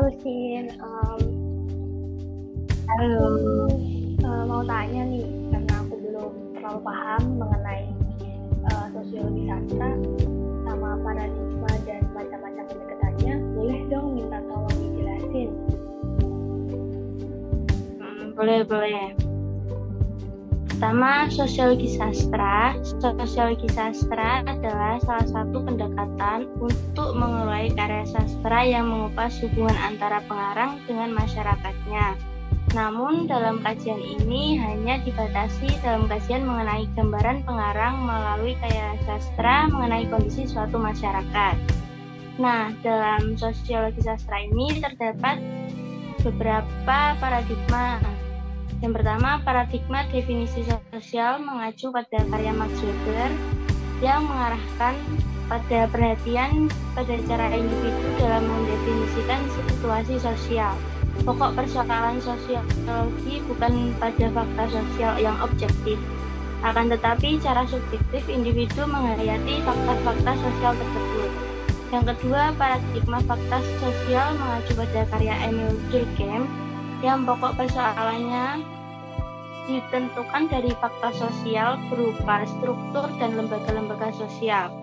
Halo Sin, Halo, mau tanya nih, karena aku belum terlalu paham mengenai sosiologi sastra sama paradigma dan macam-macam pendekatannya, boleh dong minta tolong dijelasin. boleh. Pertama, sosiologi sastra. Sosiologi sastra adalah salah satu pendekatan untuk mengurai karya sastra yang mengupas hubungan antara pengarang dengan masyarakatnya. Namun, dalam kajian ini hanya dibatasi dalam kajian mengenai gambaran pengarang melalui karya sastra mengenai kondisi suatu masyarakat. Nah, dalam sosiologi sastra ini terdapat beberapa paradigma. Yang pertama, paradigma definisi sosial mengacu pada karya Max Weber yang mengarahkan pada perhatian pada cara individu dalam mendefinisikan situasi sosial. Pokok persoalan sosiologi bukan pada fakta sosial yang objektif, akan tetapi cara subjektif individu menghayati fakta-fakta sosial tersebut. Yang kedua, paradigma fakta sosial mengacu pada karya Emil Durkheim yang pokok persoalannya ditentukan dari fakta sosial berupa struktur dan lembaga-lembaga sosial.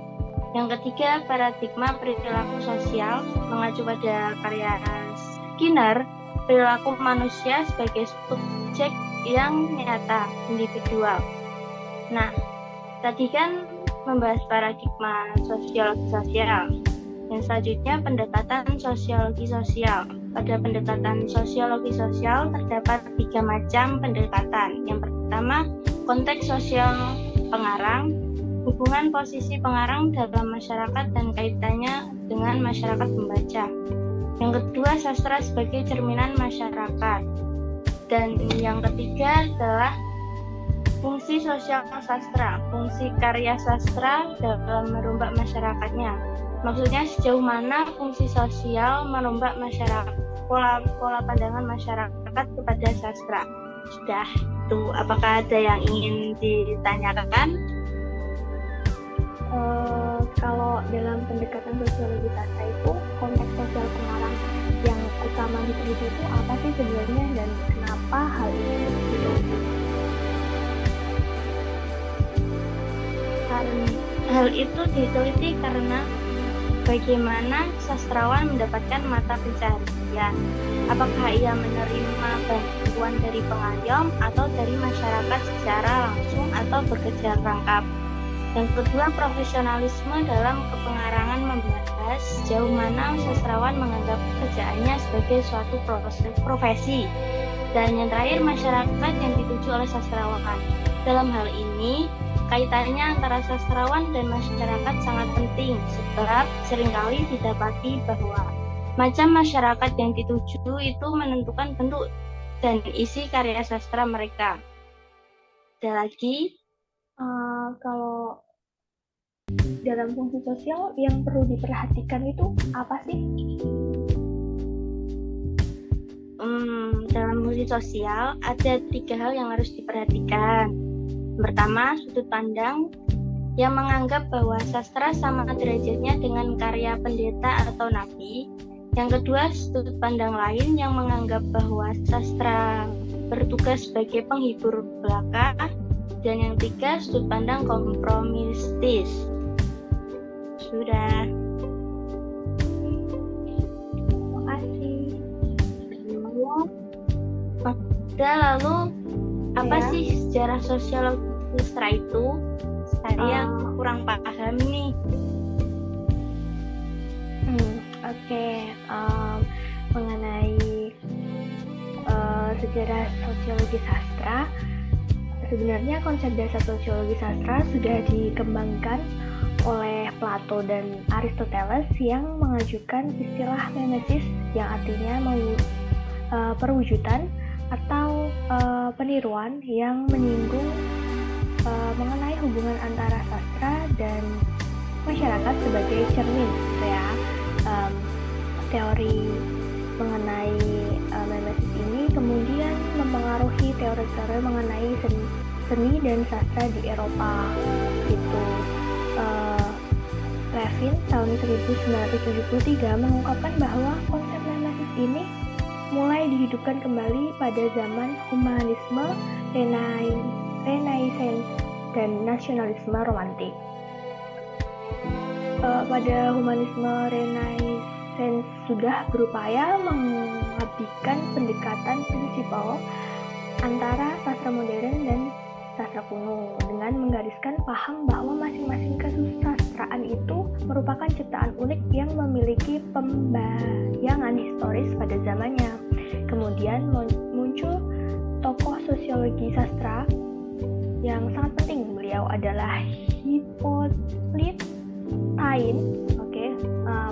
Yang ketiga, paradigma perilaku sosial mengacu pada karya Skinner, perilaku manusia sebagai subjek yang nyata, individual. Nah, tadi kan membahas paradigma sosiologi sosial. Yang selanjutnya, pendekatan sosiologi sosial. Pada pendekatan sosiologi sosial terdapat 3 macam pendekatan. Yang pertama, konteks sosial pengarang, hubungan posisi pengarang dalam masyarakat dan kaitannya dengan masyarakat pembaca. Yang kedua, sastra sebagai cerminan masyarakat. Dan yang ketiga adalah fungsi sosial sastra, fungsi karya sastra dalam merombak masyarakatnya. Maksudnya sejauh mana fungsi sosial merombak masyarakat, pola pandangan masyarakat kepada sastra. Sudah, tuh apakah ada yang ingin ditanyakan? Kalau dalam pendekatan sosiologi sastra itu, konteks sosial pengarang yang utama diteliti itu apa sih sebenarnya dan kenapa hal ini diteliti? Hal itu diteliti karena bagaimana sastrawan mendapatkan mata pencaharian. Apakah ia menerima bantuan dari pengayom atau dari masyarakat secara langsung atau bekerja rangkap. Yang kedua, profesionalisme dalam kepengarangan membahas sejauh mana sastrawan menganggap pekerjaannya sebagai suatu profesi. Dan yang terakhir, masyarakat yang dituju oleh sastrawan. Dalam hal ini, kaitannya antara sastrawan dan masyarakat sangat penting, sebab seringkali didapati bahwa macam masyarakat yang dituju itu menentukan bentuk dan isi karya sastra mereka. Ada lagi? Kalau dalam fungsi sosial yang perlu diperhatikan itu apa sih? Dalam fungsi sosial ada 3 hal yang harus diperhatikan. Pertama, sudut pandang yang menganggap bahwa sastra sama derajatnya dengan karya pendeta atau nabi. Yang kedua, sudut pandang lain yang menganggap bahwa sastra bertugas sebagai penghibur belaka. Dan yang ketiga, sudut pandang kompromistis. Sudah. Terima kasih. Lalu apa sih sejarah sosiologi sastra itu? Saya kurang paham nih. Mengenai sejarah sosiologi sastra, sebenarnya konsep dasar sosiologi sastra sudah dikembangkan oleh Plato dan Aristoteles yang mengajukan istilah mimesis yang artinya perwujudan atau peniruan yang menyinggung mengenai hubungan antara sastra dan masyarakat sebagai cermin, ya. Teori mengenai mimesis ini kemudian mempengaruhi teori-teori mengenai seni dan sastra di Eropa. Itu Levin tahun 1973 mengungkapkan bahwa konsep mimesis ini mulai dihidupkan kembali pada zaman humanisme, Renaissance, dan nasionalisme romantik. Pada humanisme Renaissance sudah berupaya mengabdikan pendekatan prinsipal antara sastra modern dan sastra kuno dengan menggariskan paham bahwa masing-masing kesusastraan itu merupakan ciptaan unik yang memiliki pembayangan historis pada zamannya. Kemudian muncul tokoh sosiologi sastra yang sangat penting. Beliau adalah Hippolyte Taine.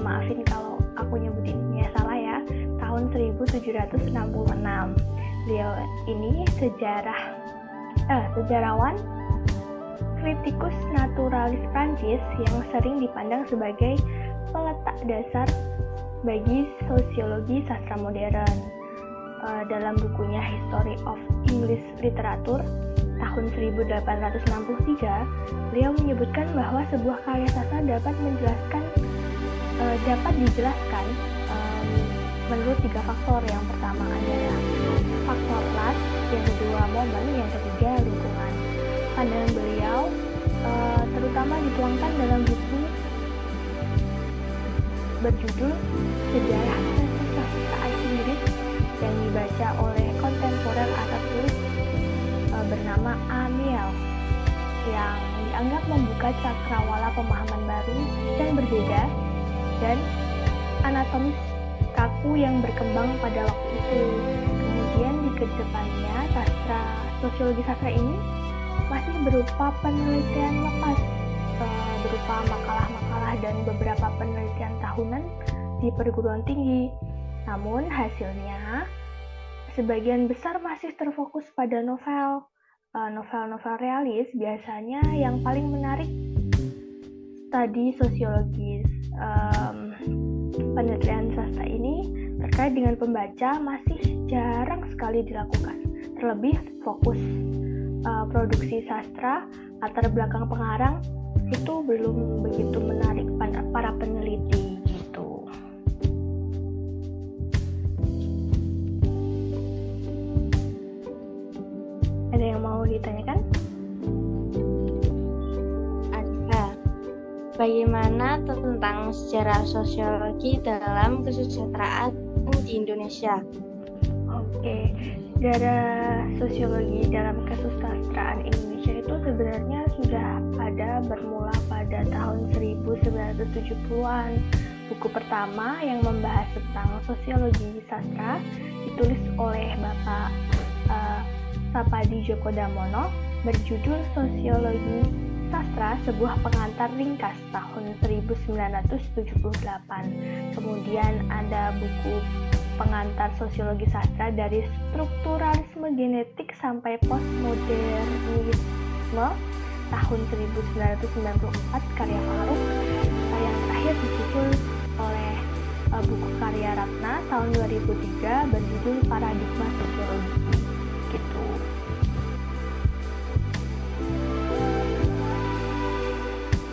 Maafin kalau aku nyebutinnya salah ya. Tahun 1766. Beliau ini sejarawan, kritikus naturalis Prancis yang sering dipandang sebagai peletak dasar bagi sosiologi sastra modern. Dalam bukunya History of English Literature tahun 1863, beliau menyebutkan bahwa sebuah karya sastra dapat dijelaskan menurut 3 faktor. Yang pertama adalah faktor las, yang kedua momen, yang ketiga lingkungan. Pandangan beliau terutama dituangkan dalam buku berjudul Sejarah Kesusastraan Inggris yang dibaca oleh kontemporer asal tulis bernama Amiel, yang dianggap membuka cakrawala pemahaman baru yang berbeda dan anatomis kaku yang berkembang pada waktu itu. Kemudian di kedepannya sosiologi sastra ini masih berupa penelitian lepas, berupa makalah-makalah dan beberapa penelitian tahunan di perguruan tinggi. Namun hasilnya sebagian besar masih terfokus pada novel-novel realis. Biasanya yang paling menarik studi sosiologis. Penelitian sastra ini terkait dengan pembaca masih jarang sekali dilakukan. Terlebih fokus produksi sastra, latar belakang pengarang itu belum begitu menarik para peneliti gitu. Ada yang mau ditanyakan? Bagaimana tentang sejarah sosiologi dalam kesusastraan di Indonesia? Oke, sejarah sosiologi dalam kesusastraan Indonesia itu sebenarnya sudah ada bermula pada tahun 1970-an. Buku pertama yang membahas tentang sosiologi sastra ditulis oleh Bapak Sapadi Djoko Damono berjudul Sosiologi Sastra, sebuah pengantar ringkas tahun 1978. Kemudian ada buku pengantar sosiologi sastra dari strukturalisme genetik sampai postmodernisme tahun 1994 karya Faruk. Yang terakhir disusul oleh buku karya Ratna tahun 2003 berjudul Paradigma Sosiologi. Gitu.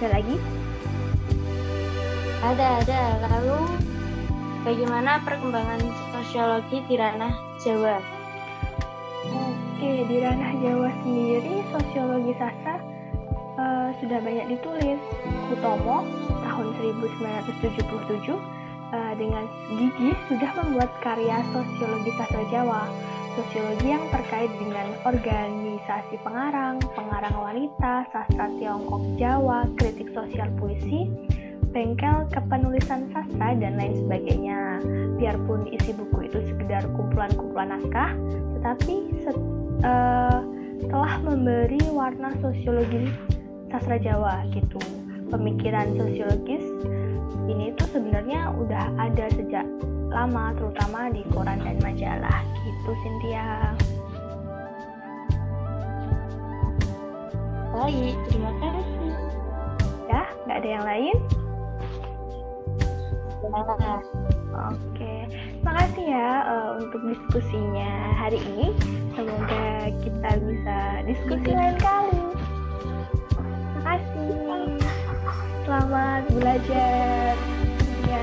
Ada lagi? Ada. Lalu bagaimana perkembangan sosiologi di ranah Jawa? Oke, di ranah Jawa sendiri sosiologi sastra sudah banyak ditulis. Hutomo tahun 1977 dengan gigih sudah membuat karya sosiologi sastra Jawa. Sosiologi yang terkait dengan organisasi pengarang wanita, sastra Tiongkok Jawa, kritik sosial puisi, bengkel kepenulisan sastra, dan lain sebagainya. Biarpun isi buku itu sekedar kumpulan-kumpulan naskah, tetapi telah memberi warna sosiologi sastra Jawa gitu. Pemikiran sosiologis ini tuh sebenarnya udah ada sejak lama, terutama di koran dan majalah gitu, Cynthia. Baik, terima kasih. Ya, nggak ada yang lain? Ya. Oke, makasih ya untuk diskusinya hari ini. Semoga kita bisa diskusi lain kali. Makasih. Selamat belajar. Ya.